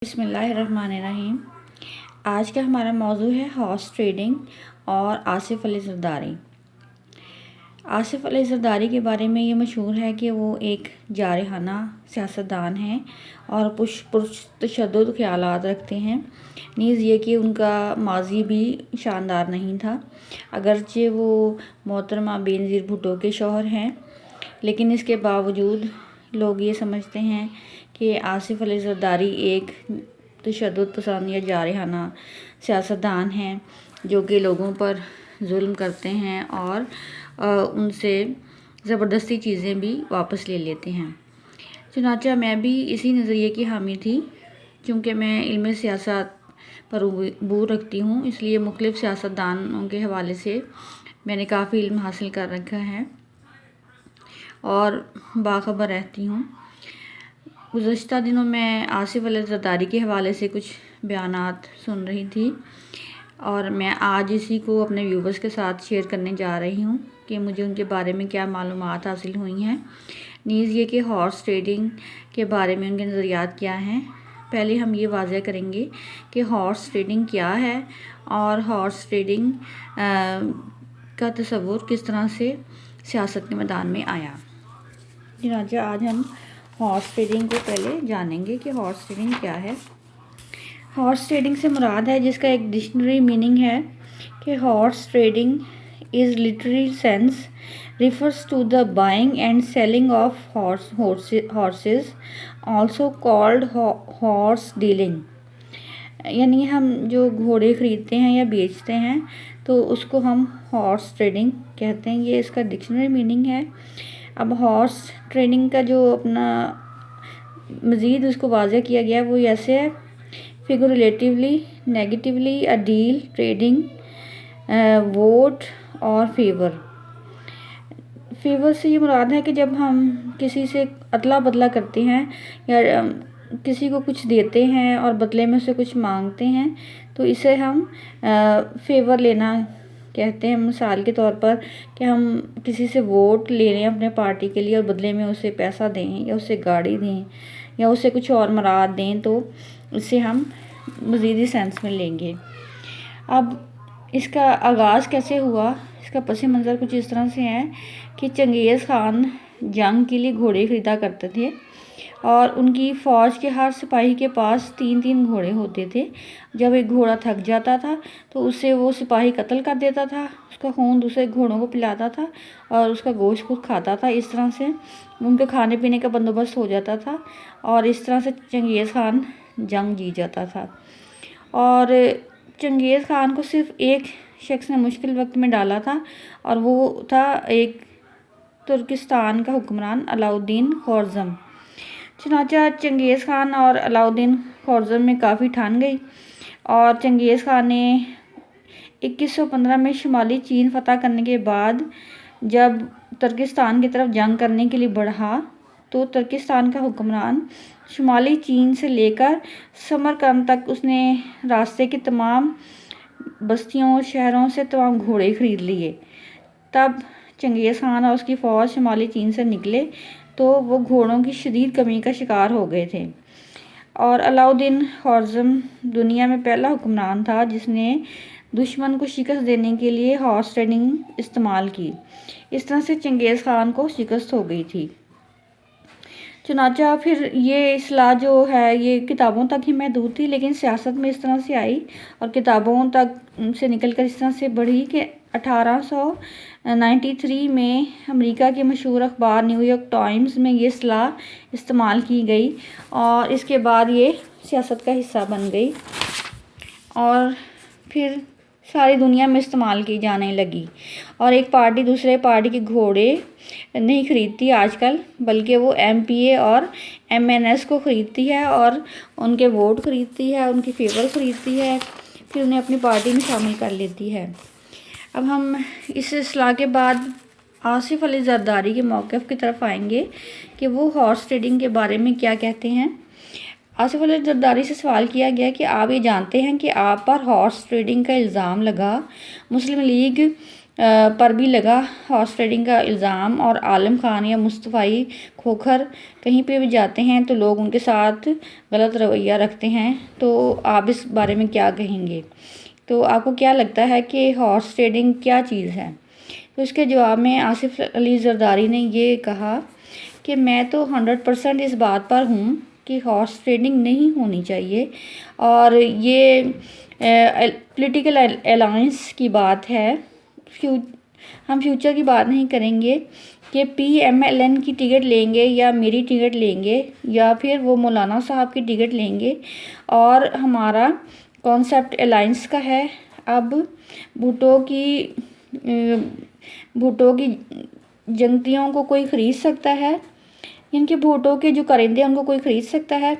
बिस्मिल्लाहिर्रहमानिर्रहीम। आज का हमारा मौजू है हॉर्स ट्रेडिंग और आसिफ अली ज़रदारी। आसिफ अली ज़रदारी के बारे में ये मशहूर है कि वो एक जारहाना सियासतदान हैं और पुरतशद्दुद ख़यालात रखते हैं। नीज़ ये कि उनका माजी भी शानदार नहीं था, अगरचे वो मोहतरमा बेनज़ीर भुट्टो के शौहर हैं, लेकिन इसके बावजूद लोग ये समझते हैं कि आसिफ अली ज़रदारी एक तशद्दुद पसंद या जारहाना सियासतदान हैं जो कि लोगों पर जुल्म करते हैं और उनसे ज़बरदस्ती चीज़ें भी वापस ले लेते हैं। चुनांचे मैं भी इसी नज़रिए की हामी थी। चूँकि मैं इल्म सियासत पर अबूर रखती हूँ, इसलिए मुख्तलिफ़ सियासतदानों के हवाले से मैंने काफ़ी इल्म हासिल कर रखा है और बाखबर रहती हूँ। गुज़श्ता दिनों मैं आसिफ अली ज़रदारी के हवाले से कुछ बयानात सुन रही थी और मैं आज इसी को अपने व्यूवर्स के साथ शेयर करने जा रही हूँ कि मुझे उनके बारे में क्या मालूमात हासिल हुई हैं। नीज़ ये कि हॉर्स ट्रेडिंग के बारे में उनके नज़रियात क्या हैं। पहले हम ये वाज़ह करेंगे कि हॉर्स ट्रेडिंग क्या है और हॉर्स ट्रेडिंग का तसव्वुर किस तरह से सियासत के मैदान में आया। चुनांचे आज हम हॉर्स ट्रेडिंग को पहले जानेंगे कि हॉर्स ट्रेडिंग क्या है। हॉर्स ट्रेडिंग से मुराद है, जिसका एक डिक्शनरी मीनिंग है कि horse trading is literary sense refers to the buying and selling of horses, also called horse dealing। यानी हम जो घोड़े ख़रीदते हैं या बेचते हैं तो उसको हम हॉर्स ट्रेडिंग कहते हैं। ये इसका डिक्शनरी मीनिंग है। अब हॉर्स ट्रेडिंग का जो अपना मज़ीद उसको वाज़ह किया गया वो ऐसे है: figuratively, negatively, a deal, trading, vote और फेवर से ये मुराद है कि जब हम किसी से अदला बदला करते हैं या किसी को कुछ देते हैं और बदले में उसे कुछ मांगते हैं तो इसे हम फेवर लेना कहते हैं। मिसाल के तौर पर कि हम किसी से वोट ले रहे हैं अपने पार्टी के लिए और बदले में उसे पैसा दें या उसे गाड़ी दें या उसे कुछ और मराद दें तो इसे हम मज़ीदी सेंस में लेंगे। अब इसका आगाज़ कैसे हुआ, इसका पस मंज़र कुछ इस तरह से है कि चंगेज़ ख़ान जंग के लिए घोड़े ख़रीदा करते थे और उनकी फ़ौज के हर सिपाही के पास 3-3 घोड़े होते थे। जब एक घोड़ा थक जाता था तो उसे वो सिपाही कत्ल कर देता था, उसका खून दूसरे घोड़ों को पिलाता था और उसका गोश्त खुद खाता था। इस तरह से उनके खाने पीने का बंदोबस्त हो जाता था और इस तरह से चंगेज़ ख़ान जंग जीत जाता था। और चंगेज़ ख़ान को सिर्फ़ एक शख्स ने मुश्किल वक्त में डाला था और वो था एक तुर्किस्तान का हुक्मरान अलाउद्दीन ख़वारज़म। चुनांचे चंगेज़ ख़ान और अलाउद्दीन ख़वारज़म में काफ़ी ठान गई और चंगेज़ ख़ान ने 2115 में शुमाली चीन फ़तह करने के बाद जब तुर्किस्तान की तरफ जंग करने के लिए बढ़ा तो तुर्किस्तान का हुक्मरान शुमाली चीन से लेकर समरकंद तक उसने रास्ते की तमाम बस्तियों और शहरों से तमाम घोड़े ख़रीद लिए। तब चंगेज़ ख़ान और उसकी फ़ौज शुमाली चीन से निकले तो वो घोड़ों की शदीद कमी का शिकार हो गए थे और अलाउद्दीन ख़वारज़म दुनिया में पहला हुक्मरान था जिसने दुश्मन को शिकस्त देने के लिए हॉर्स ट्रेडिंग इस्तेमाल की। इस तरह से चंगेज़ ख़ान को शिकस्त हो गई थी। चुनांचे फिर ये इस्लाह जो है ये किताबों तक ही महदूद थी, लेकिन सियासत में इस तरह से आई और किताबों तक से निकलकर इस तरह से बढ़ी कि 1893 में अमेरिका के मशहूर अखबार न्यूयॉर्क टाइम्स में ये इस्लाह इस्तेमाल की गई और इसके बाद ये सियासत का हिस्सा बन गई और फिर सारी दुनिया में इस्तेमाल की जाने लगी। और एक पार्टी दूसरे पार्टी के घोड़े नहीं ख़रीदती आजकल, बल्कि वो MPA और MNS को ख़रीदती है और उनके वोट ख़रीदती है, उनकी फेवर ख़रीदती है, फिर उन्हें अपनी पार्टी में शामिल कर लेती है। अब हम इस इस्लाह के बाद आसिफ अली ज़रदारी के मौक़िफ़ की तरफ आएंगे कि वो हॉर्स ट्रेडिंग के बारे में क्या कहते हैं। आसिफ अली ज़रदारी से सवाल किया गया कि आप ये जानते हैं कि आप पर हॉर्स ट्रेडिंग का इल्ज़ाम लगा। मुस्लिम लीग पर भी लगा हॉर्स ट्रेडिंग का इल्ज़ाम, और आलम खान या मुस्तफ़ाई खोखर कहीं पे भी जाते हैं तो लोग उनके साथ गलत रवैया रखते हैं। तो आप इस बारे में क्या कहेंगे? तो आपको क्या लगता है कि हॉर्स ट्रेडिंग क्या चीज़ है? तो इसके जवाब में आसिफ अली ज़रदारी ने ये कहा कि मैं तो 100% इस बात पर हूँ कि हॉर्स ट्रेडिंग नहीं होनी चाहिए, और ये पॉलिटिकल अलायंस की बात है। हम फ्यूचर की बात नहीं करेंगे कि PMLN की टिकट लेंगे या मेरी टिकट लेंगे या फिर वो मौलाना साहब की टिकट लेंगे, और हमारा कॉन्सेप्ट अलायंस का है। अब भुट्टो की जंगतियों को कोई ख़रीद सकता है? इनके भुट्टो के जो करिंदे उनको कोई ख़रीद सकता है?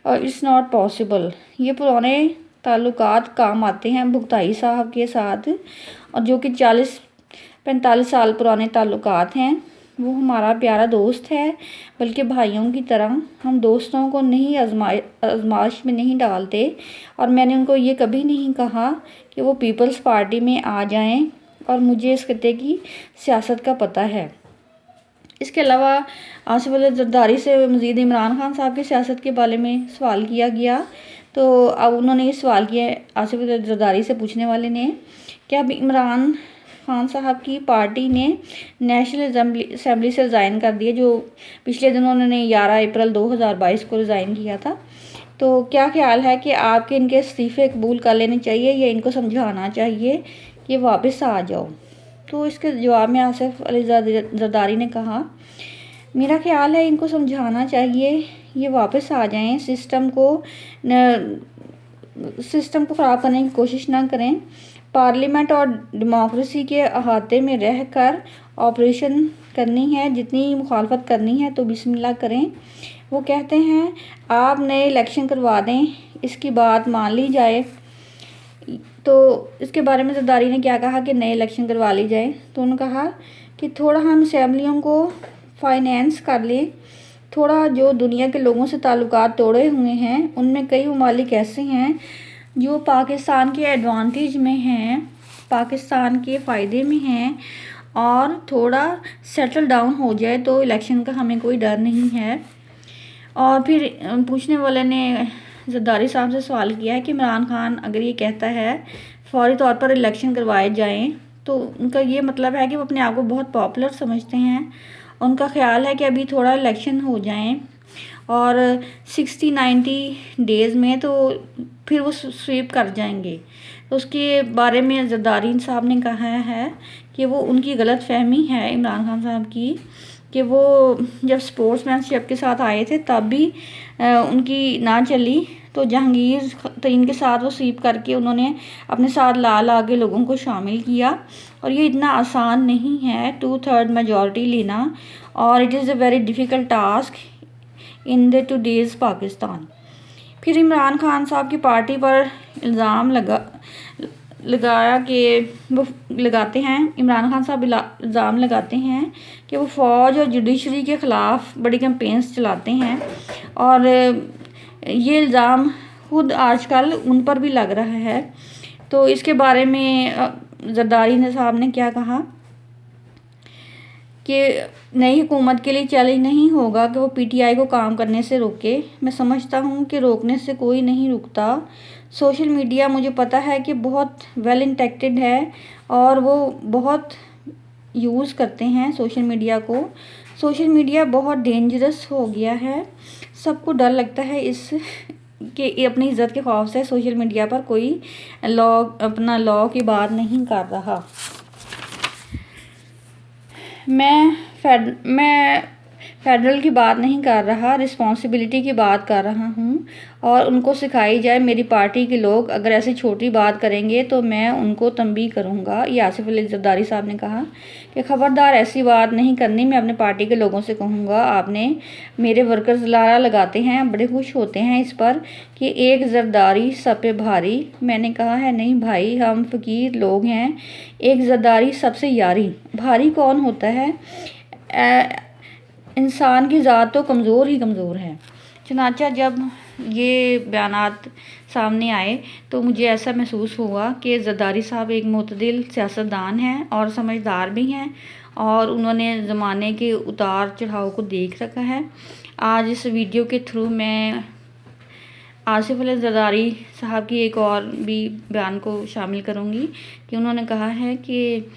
और इट्स नॉट पॉसिबल। ये पुराने ताल्लुकात काम आते हैं भुगताई साहब के साथ, और जो कि 40-45 साल पुराने ताल्लुकात हैं। वो हमारा प्यारा दोस्त है, बल्कि भाइयों की तरह। हम दोस्तों को नहीं आजमाइश में नहीं डालते, और मैंने उनको ये कभी नहीं कहा कि वो पीपल्स पार्टी में आ जाएं, और मुझे इस खित्ते की सियासत का पता है। इसके अलावा आसिफ अली ज़रदारी से मज़ीद इमरान खान साहब की सियासत के बारे में सवाल किया गया। तो अब उन्होंने ये सवाल किया आसिफ अली ज़रदारी से, पूछने वाले ने, कि अब इमरान खान साहब की पार्टी ने नेशनल असम्बली से रिज़ाइन कर दिया, जो पिछले दिनों उन्होंने 11 अप्रैल 2022 को रिज़ाइन किया था। तो क्या ख्याल है कि आपके इनके इस्तीफ़े कबूल कर लेने चाहिए या इनको समझाना चाहिए कि वापस आ जाओ? तो इसके जवाब में आसिफ अली ज़रदारी ने कहा, मेरा ख्याल है इनको समझाना चाहिए, ये वापस आ जाएं, सिस्टम को ख़राब करने की कोशिश ना करें। पार्लियामेंट और डेमोक्रेसी के अहाते में रहकर ऑपरेशन करनी है, जितनी मुखालफत करनी है तो बिस्मिल्लाह करें। वो कहते हैं आप नए इलेक्शन करवा दें, इसकी बात मान ली जाए। तो इसके बारे में ज़रदारी ने क्या कहा कि नए इलेक्शन करवा ली जाए। तो उन्होंने कहा कि थोड़ा हम असम्बलियों को फाइनेंस कर लें, थोड़ा जो दुनिया के लोगों से ताल्लुकात तोड़े हुए हैं, उनमें कई ममालिक ऐसे हैं जो पाकिस्तान के एडवांटेज में हैं, पाकिस्तान के फ़ायदे में हैं, और थोड़ा सेटल डाउन हो जाए तो इलेक्शन का हमें कोई डर नहीं है। और फिर पूछने वाले ने ज़रदारी साहब से सवाल किया है कि इमरान खान अगर ये कहता है फौरी तौर पर इलेक्शन करवाए जाएं, तो उनका ये मतलब है कि वो अपने आप को बहुत पॉपुलर समझते हैं। उनका ख्याल है कि अभी थोड़ा इलेक्शन हो जाएं और 60-90 डेज़ में तो फिर वो स्वीप कर जाएंगे। तो उसके बारे में ज़रदारी साहब ने कहा है कि वो उनकी गलत फहमी है इमरान खान साहब की, कि वो जब स्पोर्ट्समैनशिप के साथ आए थे तब भी उनकी ना चली, तो जहांगीर तरीन के साथ वो स्वीप करके उन्होंने अपने साथ ला के लोगों को शामिल किया। और ये इतना आसान नहीं है 2/3 मेजॉरिटी लेना, और it is a very difficult task in the today's Pakistan. फिर इमरान खान साहब की पार्टी पर इल्ज़ाम लगाया कि वो लगाते हैं, इमरान खान साहब इल्ज़ाम लगाते हैं कि वो फ़ौज और जुडिशरी के ख़िलाफ़ बड़ी कैंपेन्स चलाते हैं, और ये इल्ज़ाम खुद आजकल उन पर भी लग रहा है। तो इसके बारे में ज़रदारी साहब ने क्या कहा कि नई हुकूमत के लिए चैलेंज नहीं होगा कि वो PTI को काम करने से रोके। मैं समझता हूँ कि रोकने से कोई नहीं रुकता। सोशल मीडिया मुझे पता है कि बहुत वेल इंटेक्टेड है, और वो बहुत यूज़ करते हैं सोशल मीडिया को। सोशल मीडिया बहुत डेंजरस हो गया है, सबको डर लगता है इस कि अपनी इज़्ज़त के खौफ से सोशल मीडिया पर कोई लॉ की बात नहीं कर रहा। मैं फेडरल की बात नहीं कर रहा, रिस्पॉन्सिबिलिटी की बात कर रहा हूँ, और उनको सिखाई जाए। मेरी पार्टी के लोग अगर ऐसी छोटी बात करेंगे तो मैं उनको तंबीह करूँगा। ये आसिफ अली ज़रदारी साहब ने कहा कि ख़बरदार ऐसी बात नहीं करनी। मैं अपने पार्टी के लोगों से कहूँगा, आपने मेरे वर्कर्स लारा लगाते हैं, बड़े खुश होते हैं इस पर कि एक ज़रदारी सब पे भारी। मैंने कहा है नहीं भाई, हम फ़कीर लोग हैं, एक ज़रदारी सबसे यारी। भारी कौन होता है? इंसान की ज़ात तो कमज़ोर ही कमज़ोर है। चनाचा जब ये बयानात सामने आए तो मुझे ऐसा महसूस हुआ कि ज़रदारी साहब एक मुतदिल सियासतदान हैं और समझदार भी हैं और उन्होंने ज़माने के उतार चढ़ाव को देख रखा है। आज इस वीडियो के थ्रू मैं आसिफ अली ज़रदारी साहब की एक और भी बयान को शामिल करूँगी कि उन्होंने कहा है कि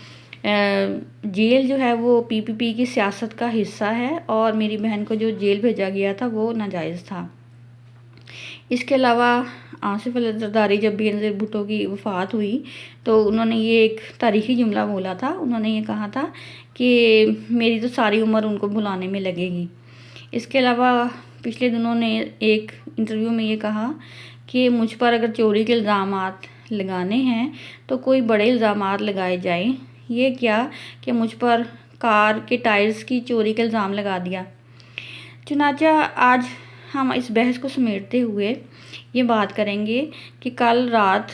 जेल जो है वो पीपीपी की सियासत का हिस्सा है और मेरी बहन को जो जेल भेजा गया था वो नाजायज़ था। इसके अलावा आसिफ अली ज़रदारी जब बेनज़ीर भुट्टो की वफ़ात हुई तो उन्होंने ये एक तारीख़ी जुमला बोला था। उन्होंने ये कहा था कि मेरी तो सारी उम्र उनको भुलाने में लगेगी। इसके अलावा पिछले दिनों ने एक इंटरव्यू में ये कहा कि मुझ पर अगर चोरी के इल्ज़ामात लगाने हैं तो कोई बड़े इल्ज़ामात लगाए जाएं। ये क्या कि मुझ पर कार के टायर्स की चोरी का इल्ज़ाम लगा दिया। चुनांचा आज हम इस बहस को समेटते हुए ये बात करेंगे कि कल रात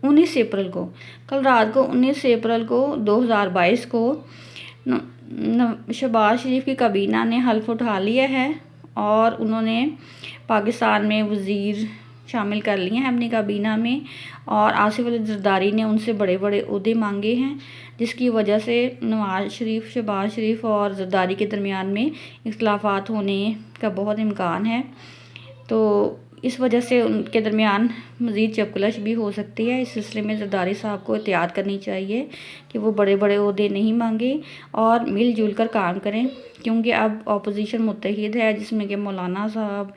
19 अप्रैल को 2022 को शहबाज शरीफ की काबीना ने हल्फ उठा लिया है और उन्होंने पाकिस्तान में वज़ीर शामिल कर लिए हैं अपनी काबीना में और आसिफ अली ज़रदारी ने उनसे बड़े बड़े ओहदे मांगे हैं, जिसकी वजह से नवाज़ शरीफ, शहबाज शरीफ और ज़रदारी के दरमियान में इख्तिलाफ़ात होने का बहुत इम्कान है। तो इस वजह से उनके दरमियान मज़ीद चपकलश भी हो सकती है। इस सिलसिले में ज़रदारी साहब को एहतियात करनी चाहिए कि वो बड़े बड़े ओहदे नहीं मांगे और मिलजुल कर काम करें, क्योंकि अब अपोजिशन मुत्तहिद है जिसमें कि मौलाना साहब,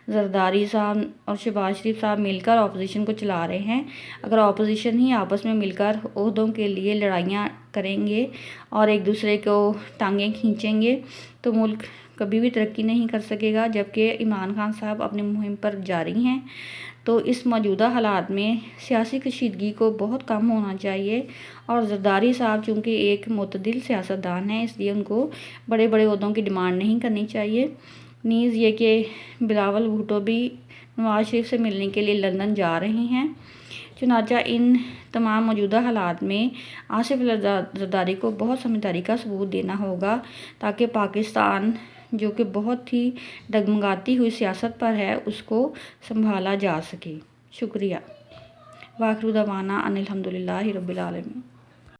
ज़रदारी साहब और शहबाज शरीफ साहब मिलकर अपोजिशन को चला रहे हैं। अगर अपोजिशन ही आपस में मिलकर ओहदों के लिए लड़ाइयाँ करेंगे और एक दूसरे को टांगें खींचेंगे तो मुल्क कभी भी तरक्की नहीं कर सकेगा, जबकि इमरान खान साहब अपनी मुहिम पर जारी हैं। तो इस मौजूदा हालात में सियासी कशीदगी को बहुत कम होना चाहिए और ज़रदारी साहब चूँकि एक मुतदिल सियासतदान हैं इसलिए उनको बड़े बड़े ओहदों की डिमांड नहीं करनी चाहिए। नीज़ ये कि बिलावल भुट्टो भी नवाज़ शरीफ से मिलने के लिए लंदन जा रहे हैं। चुनांचा इन तमाम मौजूदा हालात में आसिफ अली ज़रदारी को बहुत समझदारी का सबूत देना होगा ताकि पाकिस्तान जो कि बहुत ही डगमगाती हुई सियासत पर है उसको संभाला जा सके। शुक्रिया। वाखिर दवाना अनिल हम्दुलिल्लाहि रब्बिल आलमीन।